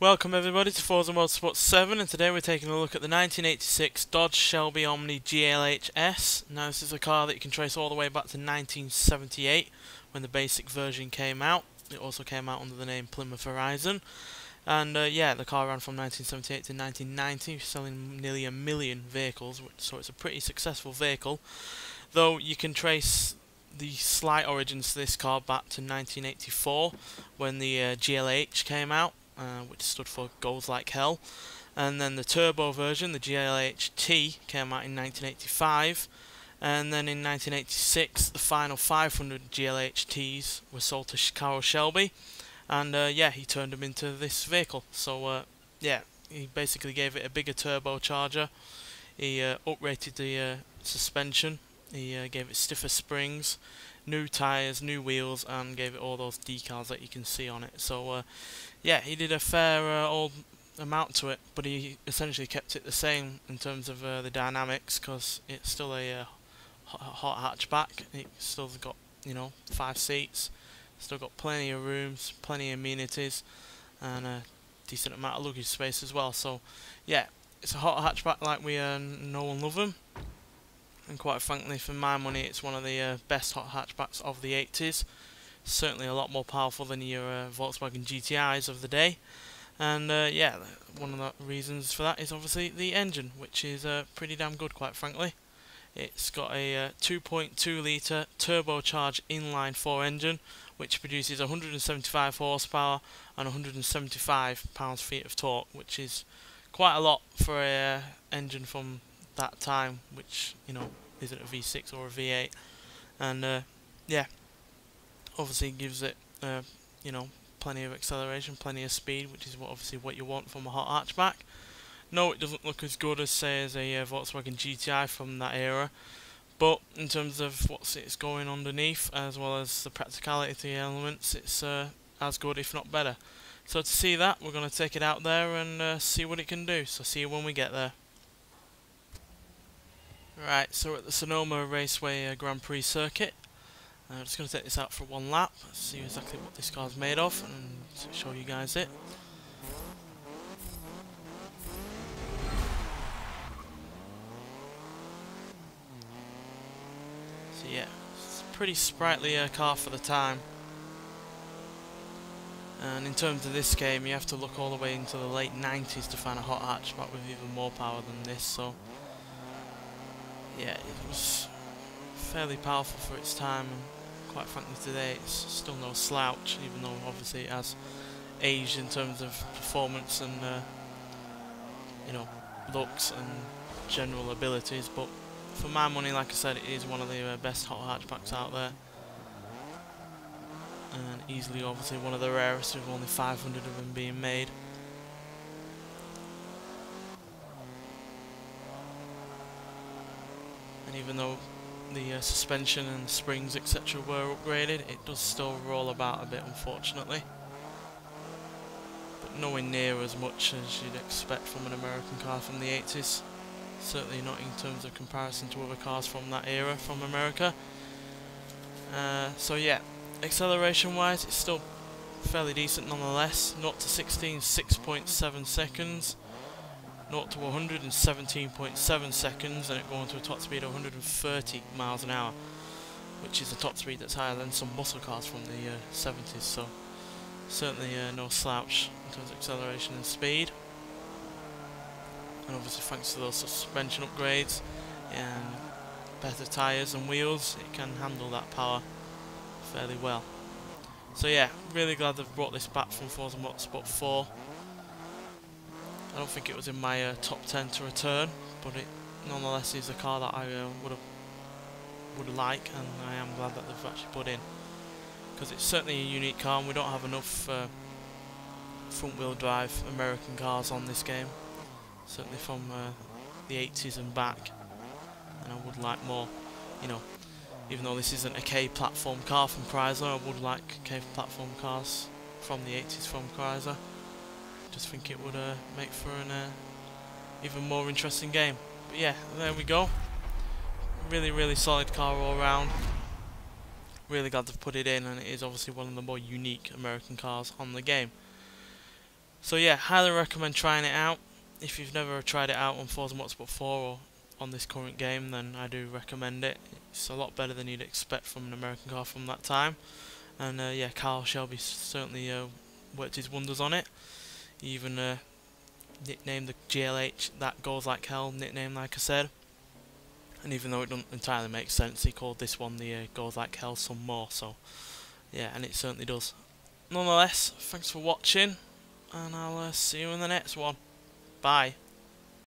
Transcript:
Welcome everybody to Forza Motorsport 7, and today we're taking a look at the 1986 Dodge Shelby Omni GLHS. Now this is a car that you can trace all the way back to 1978 when the basic version came out. It also came out under the name Plymouth Horizon. And yeah, the car ran from 1978 to 1990, selling nearly 1 million vehicles, so it's a pretty successful vehicle. Though you can trace the slight origins to this car back to 1984 when the GLH came out. Which stood for Goes Like Hell, and then the turbo version, the GLH-T, came out in 1985, and then in 1986 the final 500 GLH-Ts were sold to Carroll Shelby, and yeah, he turned them into this vehicle. So yeah, he basically gave it a bigger turbocharger, he uprated the suspension, he gave it stiffer springs, new tyres, new wheels, and gave it all those decals that you can see on it. So yeah, he did a fair old amount to it, but he essentially kept it the same in terms of the dynamics, because it's still a hot hatchback. It's still got, you know, 5 seats, still got plenty of rooms, plenty of amenities, and a decent amount of luggage space as well. So yeah, it's a hot hatchback like we know and love them. And quite frankly, for my money, it's one of the best hot hatchbacks of the 80s. Certainly a lot more powerful than your Volkswagen GTIs of the day. And yeah, one of the reasons for that is obviously the engine, which is pretty damn good, quite frankly. It's got a 2.2 litre turbocharged inline-4 engine, which produces 175 horsepower and 175 pounds-feet of torque, which is quite a lot for a engine from that time, which, you know, isn't a V6 or a V8. And yeah, obviously gives it you know, plenty of acceleration, plenty of speed, which is obviously what you want from a hot hatchback. No, it doesn't look as good as, say, as a Volkswagen GTI from that era, but in terms of it's going underneath, as well as the practicality elements, it's as good, if not better. So to see that, we're going to take it out there and see what it can do. So see you when we get there. Right, so we're at the Sonoma Raceway Grand Prix circuit. I'm just going to take this out for one lap, see exactly what this car's made of, and show you guys it. So yeah, it's a pretty sprightly car for the time. And in terms of this game, you have to look all the way into the late 90s to find a hot hatchback with even more power than this. So yeah, it was fairly powerful for its time, and quite frankly today it's still no slouch, even though obviously it has aged in terms of performance and you know, looks and general abilities. But for my money, like I said, it is one of the best hot hatchbacks out there, and easily obviously one of the rarest, with only 500 of them being made. And even though the suspension and the springs etc. were upgraded, it does still roll about a bit, unfortunately. But nowhere near as much as you'd expect from an American car from the 80s. Certainly not in terms of comparison to other cars from that era from America. So yeah, acceleration wise, it's still fairly decent nonetheless. 0 to 16, 6.7 seconds. 0 to 117.7 seconds, and it going to a top speed of 130 miles an hour, which is a top speed that's higher than some muscle cars from the 70s. So certainly no slouch in terms of acceleration and speed. And obviously thanks to those suspension upgrades and better tyres and wheels, it can handle that power fairly well. So yeah, really glad they've brought this back from Forza Motorsport 4. I don't think it was in my top 10 to return, but it nonetheless is a car that I would like, and I am glad that they've actually put in, because it's certainly a unique car, and we don't have enough front-wheel drive American cars on this game, certainly from the 80s and back, and I would like more. You know, even though this isn't a K-platform car from Chrysler, I would like K-platform cars from the 80s from Chrysler. Just think it would make for an even more interesting game. But yeah, there we go. Really solid car all round. Really glad to put it in, and it is obviously one of the more unique American cars on the game. So yeah, highly recommend trying it out. If you've never tried it out on Forza Motorsport 4 or on this current game, then I do recommend it. It's a lot better than you'd expect from an American car from that time. And yeah, Carl Shelby certainly worked his wonders on it. He even nicknamed the GLH That Goes Like Hell nickname, like I said. And even though it doesn't entirely make sense, he called this one the Goes Like Hell some more. So yeah, and it certainly does. Nonetheless, thanks for watching, and I'll see you in the next one. Bye.